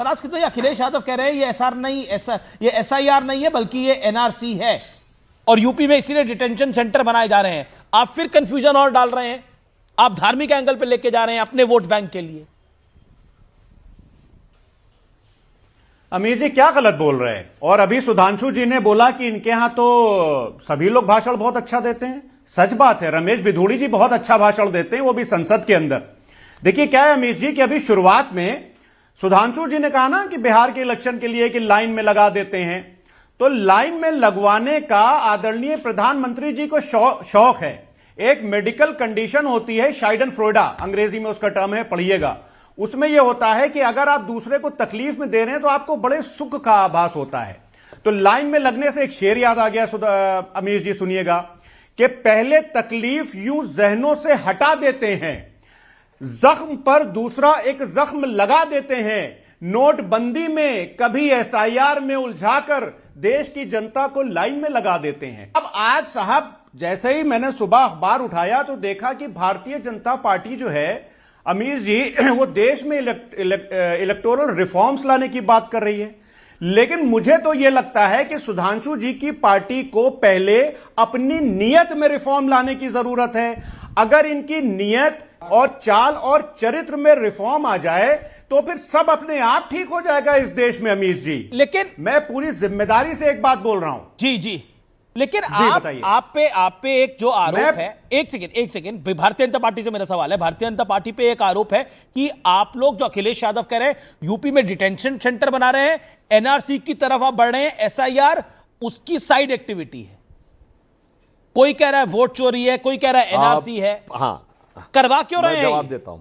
और आज तो अखिलेश यादव कह रहे हैं ये SIR नहीं है बल्कि ये NRC है और यूपी में इसीलिए डिटेंशन सेंटर बनाए जा रहे हैं। आप फिर कंफ्यूजन और डाल रहे हैं, आप धार्मिक एंगल पे लेके जा रहे हैं अपने वोट बैंक के लिए। अमीर जी क्या गलत बोल रहे हैं? और अभी सुधांशु जी ने बोला कि इनके यहां तो सभी लोग भाषण बहुत अच्छा देते हैं। सच बात है, रमेश भिधूड़ी जी बहुत अच्छा भाषण देते हैं, वो भी संसद के अंदर। देखिए क्या है अमीर जी कि अभी शुरुआत में सुधांशु जी ने कहा ना कि बिहार के इलेक्शन के लिए कि लाइन में लगा देते हैं, तो लाइन में लगवाने का आदरणीय प्रधानमंत्री जी को शौक है। एक मेडिकल कंडीशन होती है शाइडनफ्रोइडा, अंग्रेजी में उसका टर्म है, पढ़िएगा। उसमें यह होता है कि अगर आप दूसरे को तकलीफ में दे रहे हैं तो आपको बड़े सुख का आभास होता है। तो लाइन में लगने से एक शेर याद आ गया, अमीर जी सुनिएगा, कि पहले तकलीफ यूं जहनों से हटा देते हैं, जख्म पर दूसरा एक जख्म लगा देते हैं, नोटबंदी में कभी SIR में उलझाकर देश की जनता को लाइन में लगा देते हैं। अब आज साहब जैसे ही मैंने सुबह अखबार उठाया तो देखा कि भारतीय जनता पार्टी जो है अमीर जी वो देश में इलेक्टोरल रिफॉर्म्स लाने की बात कर रही है। लेकिन मुझे तो यह लगता है कि सुधांशु जी की पार्टी को पहले अपनी नीयत में रिफॉर्म लाने की जरूरत है। अगर इनकी नीयत और चाल और चरित्र में रिफॉर्म आ जाए तो फिर सब अपने आप ठीक हो जाएगा इस देश में अमीर जी। लेकिन मैं पूरी जिम्मेदारी से एक बात बोल रहा हूं। जी लेकिन आप पे एक जो आरोप है, एक सेकेंड, भारतीय जनता पार्टी से मेरा सवाल है। भारतीय जनता पार्टी पे एक आरोप है कि आप लोग, जो अखिलेश यादव कह रहे हैं यूपी में डिटेंशन सेंटर बना रहे हैं, NRC की तरफ आप बढ़ रहे हैं, SIR उसकी साइड एक्टिविटी है। कोई कह रहा है वोट चोरी है, कोई कह रहा है NRC है। हाँ, करवा क्यों रहे हैं? जवाब देता हूं।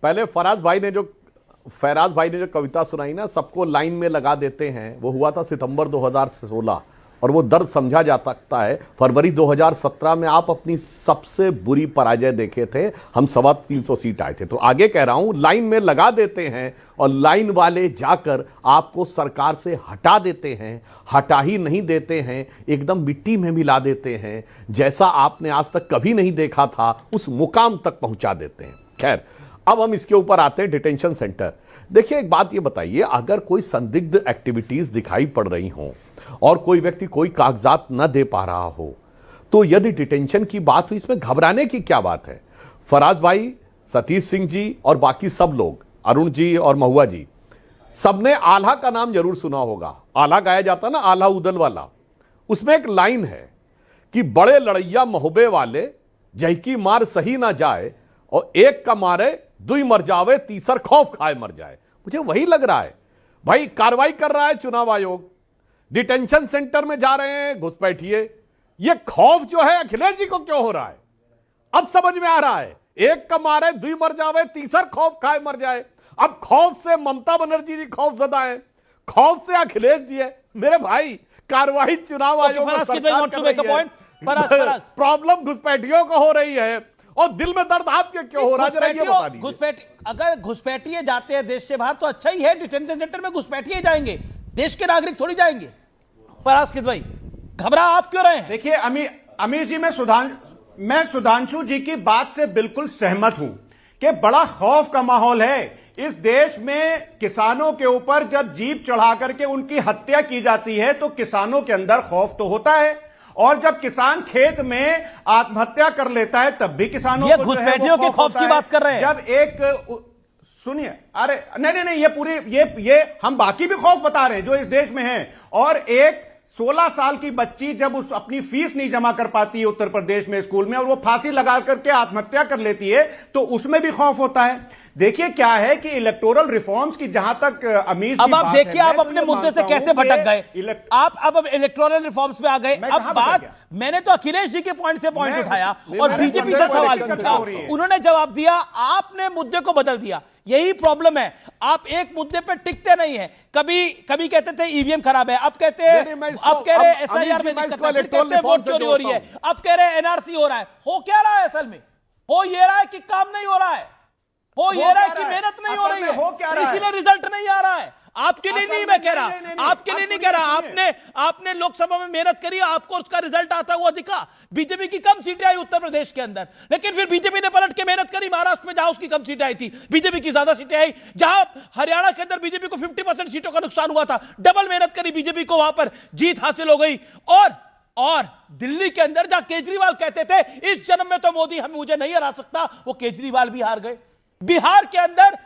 पहले फैराज भाई ने जो कविता सुनाई ना, सबको लाइन में लगा देते हैं, वो हुआ था सितंबर 2016 और वो दर्द समझा जा सकता है। फरवरी 2017 में आप अपनी सबसे बुरी पराजय देखे थे, हम 325 सीट आए थे। तो आगे कह रहा हूं, लाइन में लगा देते हैं और लाइन वाले जाकर आपको सरकार से हटा देते हैं, हटा ही नहीं देते हैं, एकदम मिट्टी में मिला देते हैं, जैसा आपने आज तक कभी नहीं देखा था उस मुकाम तक पहुंचा देते हैं। खैर, अब हम इसके ऊपर आते हैं, डिटेंशन सेंटर। देखिए एक बात ये बताइए, अगर कोई संदिग्ध एक्टिविटीज दिखाई पड़ रही हों और कोई व्यक्ति कोई कागजात न दे पा रहा हो, तो यदि डिटेंशन की बात हुई, इसमें घबराने की क्या बात है? फराज भाई, सतीश सिंह जी और बाकी सब लोग, अरुण जी और महुआ जी, सबने आल्हा का नाम जरूर सुना होगा। आल्हा गाया जाता ना, आल्हा उदल वाला। उसमें एक लाइन है कि बड़े लड़ैया महोबे वाले जहकी मार सही ना जाए और एक का मारे दुई मर जावे, तीसर खौफ खाए मर जाए। मुझे वही लग रहा है भाई। कार्रवाई कर रहा है चुनाव आयोग, डिटेंशन सेंटर में जा रहे हैं, घुसपैठिए। ये खौफ जो है अखिलेश जी को क्यों हो रहा है, अब समझ में आ रहा है। एक का मारे दुई मर जावे, तीसर खौफ खाए मर जाए। अब खौफ से ममता बनर्जी जी खौफ ज़दा है, खौफ से अखिलेश जी है। मेरे भाई, कार्रवाई चुनाव आयोग प्रॉब्लम घुसपैठियों को हो रही है और दिल में दर्द आपके क्यों हो रहा है? अगर घुसपैठिए जाते हैं देश से बाहर तो अच्छा ही है, डिटेंशन सेंटर में घुसपैठिए जाएंगे, देश के नागरिक थोड़ी जाएंगे। परास्कित भाई, घबरा आप क्यों रहे हैं? देखिए अमीर जी, मैं सुधांशु जी की बात से बिल्कुल सहमत हूं कि बड़ा खौफ का माहौल है इस देश में। किसानों के ऊपर जब जीप चढ़ा करके उनकी हत्या की जाती है तो किसानों के अंदर खौफ तो होता है, और जब किसान खेत में आत्महत्या कर लेता है तब भी किसानों को घुसपैठियों के खौफ की बात कर रहे हैं। जब एक सुनिए, अरे नहीं, ये पूरी ये हम बाकी भी खौफ बता रहे हैं जो इस देश में हैं। और एक 16 साल की बच्ची जब उस अपनी फीस नहीं जमा कर पाती है उत्तर प्रदेश में स्कूल में और वो फांसी लगा करके आत्महत्या कर लेती है, तो उसमें भी खौफ होता है। देखिए क्या है कि इलेक्टोरल रिफॉर्म्स की जहां तक अमीर, अब आप देखिए आप अपने मुद्दे से कैसे भटक गए। आप अब इलेक्टोरल रिफॉर्म्स पे आ गए। अब बात, मैंने तो अखिलेश जी के पॉइंट से पॉइंट उठाया और बीजेपी से सवाल पूछा, उन्होंने जवाब दिया, आपने मुद्दे को बदल दिया। यही प्रॉब्लम है, आप एक मुद्दे पे टिकते नहीं है। कभी कहते थे ईवीएम खराब है, अब कहते हैं, अब कह रहे SIR में दिक्कत है, फिर कहते हैं वोट चोरी हो रही है, अब कह रहे हैं NRC हो रहा है। हो क्या रहा है असल में? हो ये रहा है कि काम नहीं हो रहा है, हो ये रहा है कि मेहनत नहीं हो रही है, इसीलिए रिजल्ट नहीं आ रहा है। आपके लिए नहीं, मैं कह रहा, आपके लिए नहीं कह रहा। आपने लोकसभा में मेहनत करी, आपको उसका रिजल्ट आता हुआ दिखा। बीजेपी की कम सीटें आई उत्तर प्रदेश के अंदर, लेकिन फिर बीजेपी ने पलट के मेहनत करी महाराष्ट्र में, जहां उसकी कम सीटें आई थी, बीजेपी की ज्यादा सीटें आई। जहां हरियाणा के अंदर बीजेपी को 50% सीटों का नुकसान हुआ था, डबल मेहनत करी बीजेपी को, वहां पर जीत हासिल हो गई। और दिल्ली के अंदर जहां केजरीवाल कहते थे इस जन्म में तो मोदी मुझे नहीं हरा सकता, वो केजरीवाल भी हार गए। बिहार के अंदर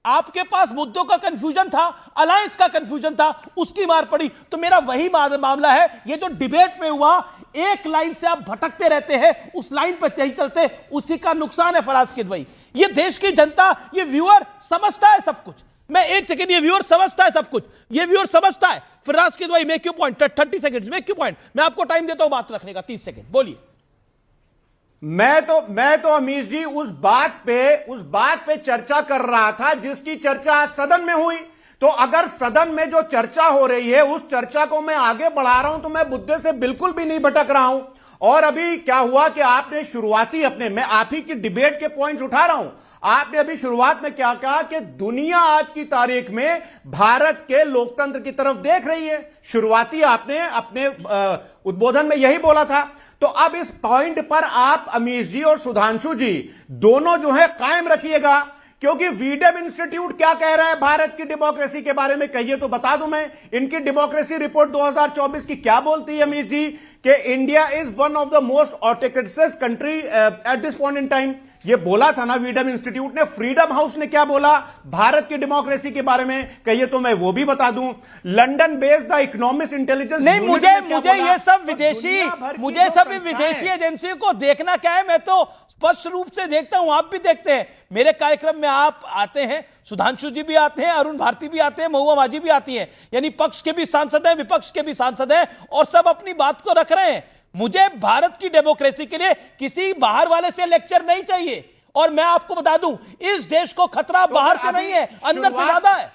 आपके पास मुद्दों का कंफ्यूजन था, अलायंस का कंफ्यूजन था, उसकी मार पड़ी। तो मेरा वही मामला है, ये जो डिबेट में हुआ, एक लाइन से आप भटकते रहते हैं, उस लाइन पर नहीं चलते, उसी का नुकसान है फराज किदवई। ये देश की जनता, ये व्यूअर समझता है सब कुछ। मैं एक सेकंड, ये व्यूअर समझता है सब कुछ, ये व्यूअर समझता है। Faraz Kidwai make you point, 30 seconds make you point. मैं आपको टाइम देता हूं बात रखने का, 30 सेकंड बोलिए। मैं तो अमीश जी उस बात पे चर्चा कर रहा था जिसकी चर्चा आज सदन में हुई। तो अगर सदन में जो चर्चा हो रही है उस चर्चा को मैं आगे बढ़ा रहा हूं, तो मैं मुद्दे से बिल्कुल भी नहीं भटक रहा हूं। और अभी क्या हुआ कि आपने शुरुआती मैं आप ही की डिबेट के पॉइंट्स उठा रहा हूं। आपने अभी शुरुआत में क्या कहा कि दुनिया आज की तारीख में भारत के लोकतंत्र की तरफ देख रही है। शुरुआती आपने अपने उद्बोधन में यही बोला था। तो अब इस पॉइंट पर आप अमीश जी और सुधांशु जी दोनों जो है कायम रखिएगा, क्योंकि वीडम इंस्टीट्यूट क्या कह रहा है भारत की डेमोक्रेसी के बारे में, कहिए तो बता दूं मैं। इनकी डेमोक्रेसी रिपोर्ट 2024 की क्या बोलती है अमीश जी, कि India is one of the most autocratic country at this point in time. ये बोला था ना वीडम इंस्टीट्यूट ने। फ्रीडम हाउस ने क्या बोला भारत की डेमोक्रेसी के बारे में, कहिए तो मैं वो भी बता दूं। London based the economic intelligence नहीं, मुझे ये सब विदेशी एजेंसियों को देखना क्या है, मैं तो स्पष्ट रूप से देखता हूं, आप भी देखते हैं। मेरे कार्यक्रम में आप आते हैं, सुधांशु जी भी आते हैं, अरुण भारती भी आते हैं, महुआ माझी भी आती हैं, यानी पक्ष के भी सांसद हैं, विपक्ष के भी सांसद हैं, और सब अपनी बात को रख रहे हैं। मुझे भारत की डेमोक्रेसी के लिए किसी बाहर वाले से लेक्चर नहीं चाहिए। और मैं आपको बता दूं, इस देश को खतरा बाहर से नहीं है, अंदर से ज्यादा है।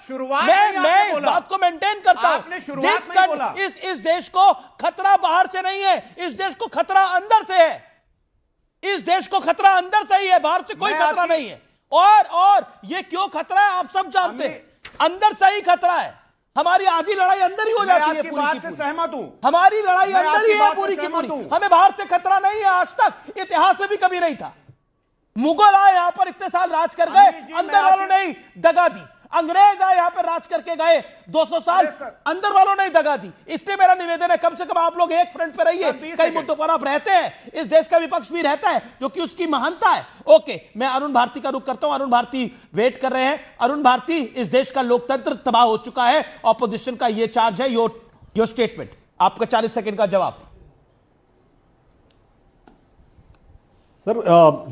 मैं इस बात को मेंटेन करता हूं। इस देश को खतरा बाहर से नहीं है, इस देश को खतरा अंदर से है। इस देश को खतरा अंदर से ही है, बाहर से कोई खतरा नहीं है। और ये क्यों खतरा है आप सब जानते हैं, अंदर से ही खतरा है। हमारी आधी लड़ाई अंदर ही हो जाती है, पूरी की पूरी। सहमत हूं, हमारी लड़ाई अंदर ही है पूरी की पूरी। हमें बाहर से खतरा नहीं है, आज तक इतिहास में भी कभी नहीं था। मुगल आए यहां पर, इतने साल राज कर गए, अंदर वालों ने ही दगा दी। अंग्रेज आए यहां पर, राज करके गए 200 साल, अंदर वालों ने ही दगा दी। इसलिए मेरा निवेदन है, कम से कम आप लोग एक फ्रंट पर रहिए। कई मुद्दों पर आप रहते हैं, इस देश का विपक्ष भी रहता है, जो कि उसकी महानता है। ओके, मैं अरुण भारती का रुख करता हूं। अरुण भारती वेट कर रहे हैं। अरुण भारती, इस देश का लोकतंत्र तबाह हो चुका है, ऑपोजिशन का यह चार्ज है, योर स्टेटमेंट, आपका 40 सेकंड का जवाब। सर,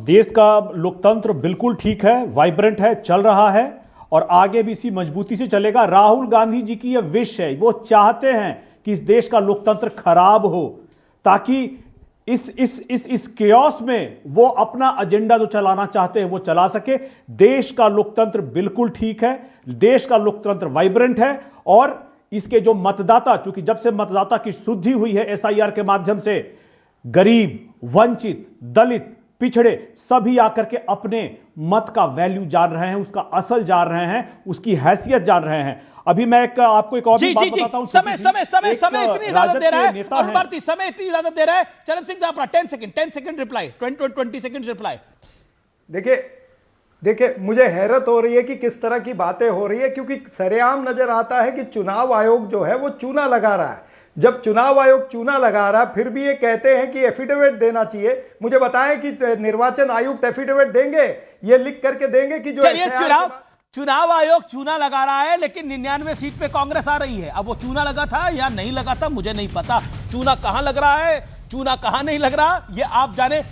देश का लोकतंत्र बिल्कुल ठीक है, वाइब्रेंट है, चल रहा है और आगे भी इसी मजबूती से चलेगा। राहुल गांधी जी की यह विश है, वो चाहते हैं कि इस देश का लोकतंत्र खराब हो, ताकि इस केओस में वो अपना एजेंडा जो चलाना चाहते हैं वो चला सके। देश का लोकतंत्र बिल्कुल ठीक है, देश का लोकतंत्र वाइब्रेंट है, और इसके जो मतदाता, चूंकि जब से मतदाता की शुद्धि हुई है एसआईआर के माध्यम से, गरीब, वंचित, दलित, पिछड़े सभी आकर के अपने मत का वैल्यू जान रहे हैं, उसका असल जान रहे हैं, उसकी हैसियत जान रहे हैं। अभी मैं आपको एक और भी बात बताता हूं। समय इतनी इजाजत दे रहा है, और भारती समय इतनी इजाजत दे रहा है। चरण सिंह साहब 10 सेकंड रिप्लाई, 20 सेकंड रिप्लाई। देखिए, मुझे हैरत हो रही है कि किस तरह की बातें हो रही है, क्योंकि सरेआम नजर आता है कि चुनाव आयोग जो है वो चूना लगा रहा है। जब चुनाव आयोग चूना लगा रहा है, फिर भी ये कहते हैं कि एफिडेविट देना चाहिए। मुझे बताएं कि निर्वाचन आयुक्त एफिडेविट देंगे, ये लिख करके देंगे कि जो चुनाव आयोग चूना लगा रहा है, लेकिन 99 सीट पे कांग्रेस आ रही है। अब वो चूना लगा था या नहीं लगा था मुझे नहीं पता। चूना कहां लग रहा है, चूना कहां नहीं लग रहा, ये आप जाने।